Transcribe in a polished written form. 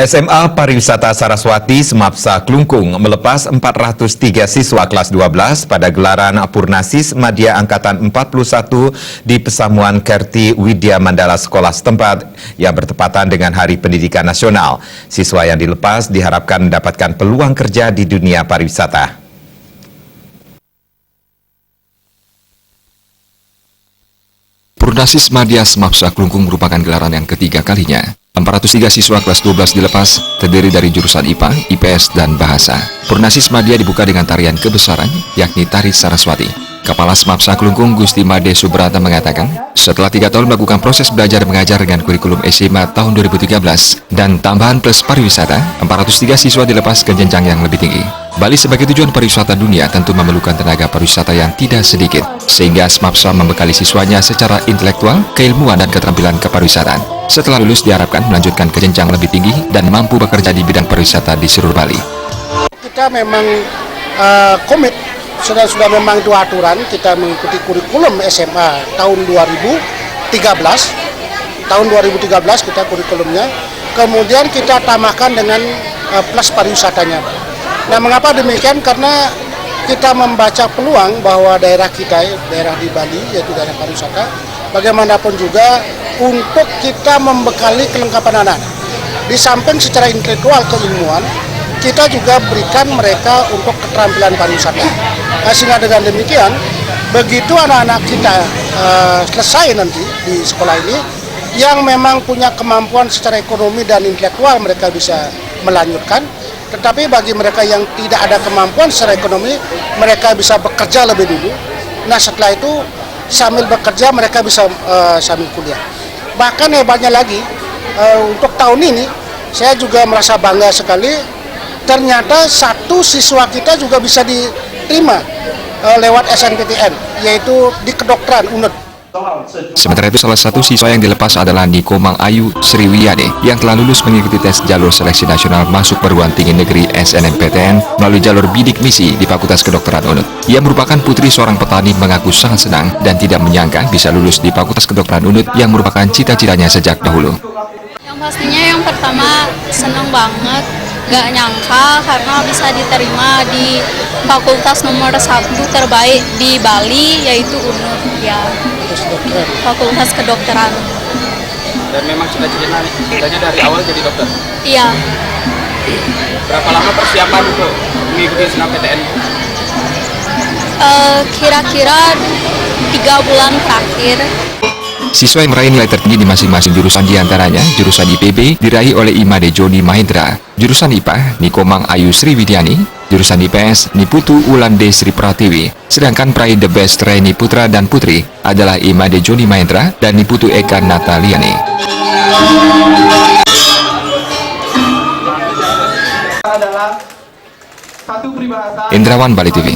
SMA Pariwisata Saraswati Semapsa Klungkung melepas 403 siswa kelas 12 pada gelaran Purnasis Madya Angkatan 41 di Pesamuan Kerti Widya Mandala sekolah setempat yang bertepatan dengan Hari Pendidikan Nasional. Siswa yang dilepas diharapkan mendapatkan peluang kerja di dunia pariwisata. Purnasis Madya Semapsa Klungkung merupakan gelaran yang ketiga kalinya. 403 siswa kelas 12 dilepas, terdiri dari jurusan IPA, IPS, dan Bahasa. Purnasis Madya dibuka dengan tarian kebesaran, yakni Tari Saraswati. Kepala Semapsa Klungkung Gusti Made Subrata mengatakan, setelah 3 tahun melakukan proses belajar mengajar dengan kurikulum SMA tahun 2013 dan tambahan plus pariwisata, 403 siswa dilepas ke jenjang yang lebih tinggi. Bali sebagai tujuan pariwisata dunia tentu memerlukan tenaga pariwisata yang tidak sedikit, sehingga Semapsa membekali siswanya secara intelektual, keilmuan, dan keterampilan kepariwisataan. Setelah lulus diharapkan melanjutkan ke jenjang lebih tinggi dan mampu bekerja di bidang pariwisata di seluruh Bali. Kita memang komit, sudah memang itu aturan, kita mengikuti kurikulum SMA tahun 2013. Tahun 2013 kita kurikulumnya, kemudian kita tambahkan dengan plus pariwisatanya. Nah, mengapa demikian? Karena kita membaca peluang bahwa daerah kita, daerah di Bali, yaitu daerah pariwisata, bagaimanapun juga untuk kita membekali kelengkapan anak-anak. Di samping secara intelektual keilmuan, kita juga berikan mereka untuk keterampilan pariwisata. Nah, sehingga dengan demikian, begitu anak-anak kita selesai nanti di sekolah ini, yang memang punya kemampuan secara ekonomi dan intelektual mereka bisa melanjutkan. Tetapi bagi mereka yang tidak ada kemampuan secara ekonomi, mereka bisa bekerja lebih dulu. Nah, setelah itu sambil bekerja mereka bisa sambil kuliah. Bahkan hebatnya lagi, untuk tahun ini saya juga merasa bangga sekali. Ternyata satu siswa kita juga bisa diterima lewat SNPTN, yaitu di kedokteran UNED. Sementara itu, salah satu siswa yang dilepas adalah Nikomang Ayu Sriwiyade yang telah lulus mengikuti tes jalur seleksi nasional masuk perguruan tinggi negeri SNMPTN melalui jalur bidik misi di Fakultas Kedokteran UNED. Ia merupakan putri seorang petani, mengaku sangat senang dan tidak menyangka bisa lulus di Fakultas Kedokteran UNED yang merupakan cita-citanya sejak dahulu. Yang pastinya yang pertama senang banget, gak nyangka karena bisa diterima di fakultas nomor 1 terbaik di Bali, yaitu UNED ya. Fakultas Kedokteran. Dan memang cita-citanya dari awal jadi dokter? Iya. Berapa lama persiapan untuk mengikuti SNMPTN? Kira-kira 3 bulan terakhir. Siswa yang meraih nilai tertinggi di masing-masing jurusan diantaranya jurusan IPB diraih oleh Imade Joni Mahendra, jurusan IPA Nikomang Ayu Sriwidiani, jurusan IPS Niputu Ulande Sri Pratiwi, sedangkan peraih The Best Trainee Putra dan Putri adalah Imade Joni Mahendra dan Niputu Eka Nataliani. Indrawan, Bali TV.